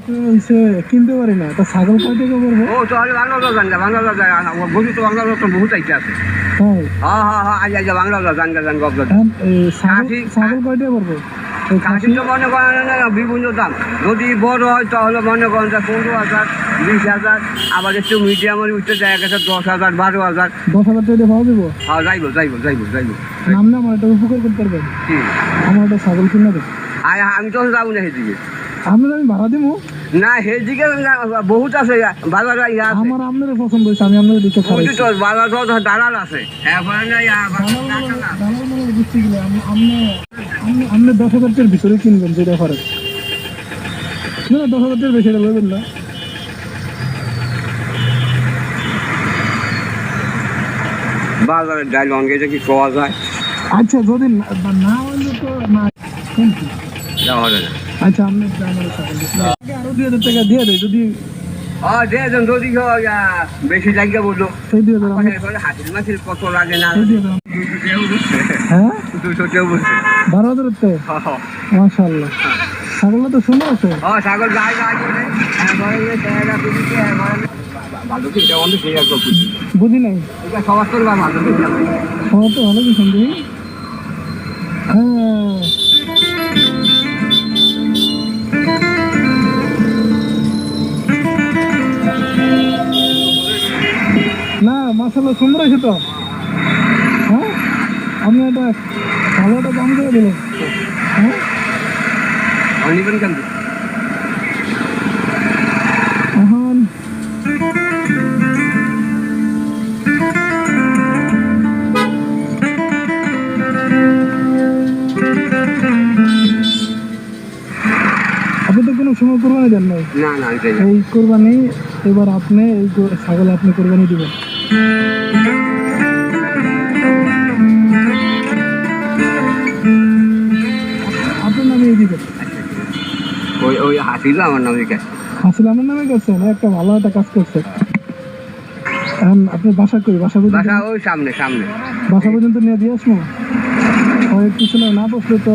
কিনতে পারি না, তা ছাগল কয় টাকা পড়বো? ও তো বাংলা বাংলা গরু তো বাংলা বহুত আইতে আছে। হ্যাঁ হ্যাঁ হ্যাঁ হ্যাঁ আজ বাংলা জান গবল ছাগল কয় টাকা পড়বো? খাসি তো মনে করেন বিভিন্ন দাম, যদি বড় হয় তাহলে মনে করেন 15,000 20,000, আবার একটু মিডিয়ামের উঠতে যায় 10,000 12,000। 10,000 টাকা পাওয়া যাবো? হ্যাঁ যাইব। নাম না আমার একটা উপকার করতে পারবেন, কি আমার একটা ছাগল কিনে দেন। আমি তো যাবো না সেদিকে। আপনার আমি ভাড়া দিব না, সেদিকে বহুত আছে বাজার। আমার আপনার পছন্দ হয়েছে, আমি আপনার দিকে বাজার দালাল আছে। বুঝতে গেলে আপনি 10,000 টাকার ভিতরে কিনবেন, যেটা খরচ না 10,000 টাকার বেশি লবেন না। বাজারের ডাইল অঙ্গেটা কি পাওয়া যায়? আচ্ছা যদি না হলে তো না। আচ্ছা আপনি আরো 2,000 টাকা দিয়ে দেয় যদি যদি বেশি জায়গা বললো সেই 2,000 হাতির মাছের কত লাগে না। হ্যাঁ 200 কেউ বলছে 12,000 টাকা। মাশাআল্লাহ, ছাগলটা তো সুন্দর আছে। ছাগল গায়ে ভালো কি বুঝি নাই সবার করবা ভালো সবার তো ভালো কিছু দেখি। হ্যাঁ না মাশাআল্লাহ সুন্দর আছে তো। হ্যাঁ আপনি এটা ভালো একটা দাম করে দিলেন। হ্যাঁ নিবেন কেন? এখন আপনি তো কোনো সময় কোরবানি দেন নাই? না এই কোরবানি এবার আপনি এই ছাগল আপনি কোরবানি দিবেন। আপনার নামে দিবেন। ওই হাসিল আমার নামে গেছে। হাসিল আমার নামে গেছে না, একটা ভালো একটা কাজ করছে। এখন আপনি বাসা করি বাসা ওই সামনে বাসা পর্যন্ত নিয়ে দিয়ে আসবো। পিছনে না বসলে তো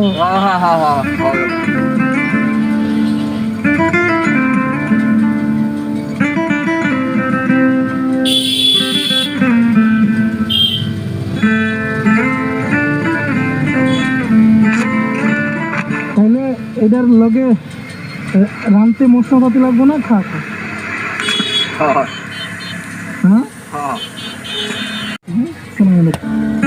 তাহলে এটার লগে রানতে মশলাপাতি লাগবো না খা খা। হ্যাঁ আসসালামু আলাইকুম।